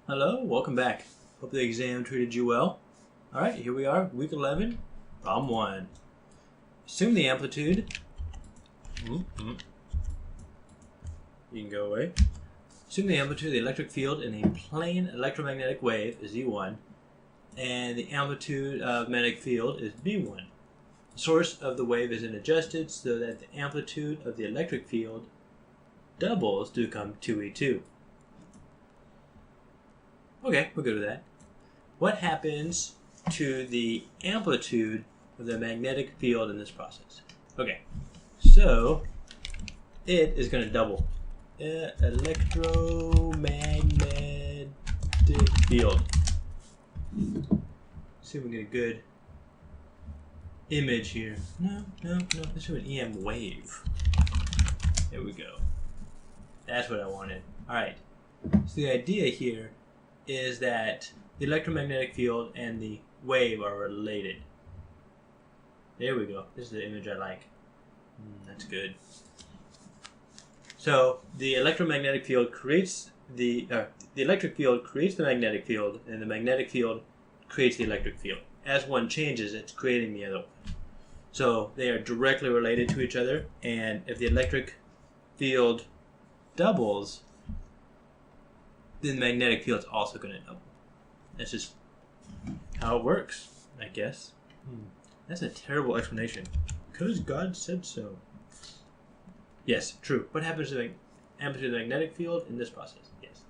Hello, welcome back. Hope the exam treated you well. Alright, here we are, week 11, problem 1. Assume the amplitude. You can go away. Assume the amplitude of the electric field in a plane electromagnetic wave is E1, and the amplitude of magnetic field is B1. The source of the wave is adjusted so that the amplitude of the electric field doubles to become 2E2. Okay, we'll go to that. What happens to the amplitude of the magnetic field in this process? Okay, so it is going to double. Electromagnetic field. See if we can get a good image here. No. Let's do an EM wave. There we go. That's what I wanted. Alright, so the idea here is that the electromagnetic field and the wave are related. There we go. This is the image I like. That's good. So the electromagnetic field creates the electric field creates the magnetic field, and the magnetic field creates the electric field. As one changes, it's creating the other one. So they are directly related to each other, and if the electric field doubles, then the magnetic field is also going to double. That's just how it works, I guess. That's a terrible explanation. Because God said so. Yes, true. What happens to the amplitude of the magnetic field in this process? Yes.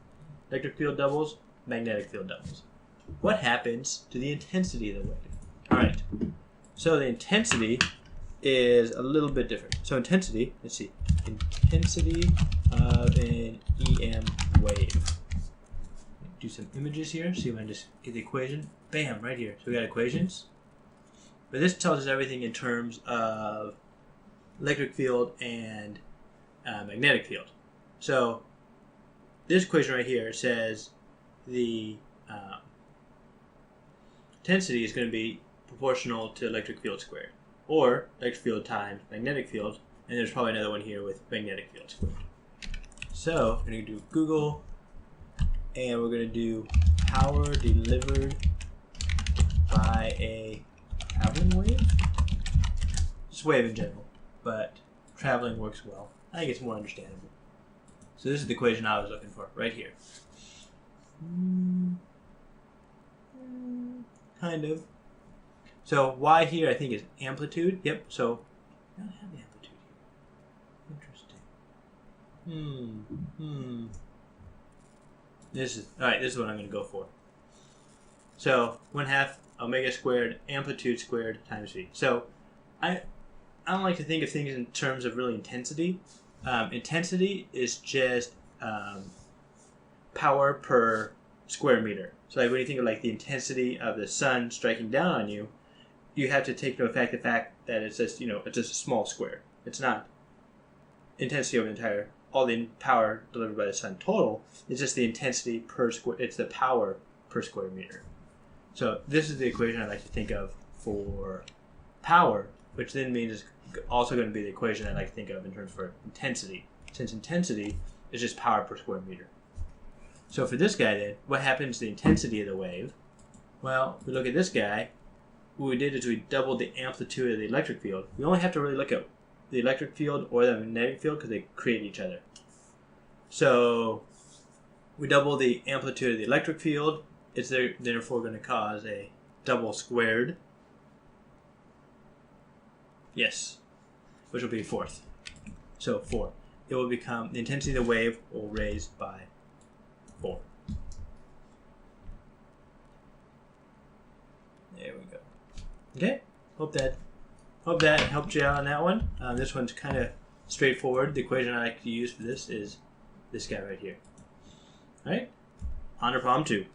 Electric field doubles, magnetic field doubles. What happens to the intensity of the wave? Alright. So the intensity is a little bit different. So intensity, let's see. Intensity of an EM wave. Do some images here, see if I can just get the equation. Bam, right here. So we got equations. But this tells us everything in terms of electric field and magnetic field. So this equation right here says the intensity is going to be proportional to electric field squared, or electric field times magnetic field, and there's probably another one here with magnetic field squared. So we're going to do Google, and we're going to do power delivered by a traveling wave. Just wave in general, but traveling works well. I think it's more understandable. So this is the equation I was looking for, right here. Kind of. So Y here I think is amplitude. Yep, so I don't have the amplitude here. Interesting. This is alright, this is what I'm going to go for. So 1/2 omega squared amplitude squared times V. So I don't like to think of things in terms of really intensity. Intensity is just power per square meter. So like when you think of like the intensity of the sun striking down on you, you have to take into effect the fact that it's just, it's just a small square. It's not intensity over the entire, all the power delivered by the sun total. It's just the intensity per square, it's the power per square meter. So this is the equation I like to think of for power, which then means it's also going to be the equation I like to think of in terms for intensity, since intensity is just power per square meter. So for this guy then, what happens to the intensity of the wave? Well, if we look at this guy, what we did is we doubled the amplitude of the electric field. We only have to really look at the electric field or the magnetic field because they create each other. So we double the amplitude of the electric field. It's therefore going to cause a double squared. Yes, which will be 4th. So 4. It will become, the intensity of the wave will raise by 4. There we go. Okay, hope that helped you out on that one. This one's kind of straightforward. The equation I like to use for this is this guy right here. All right, on to problem 2.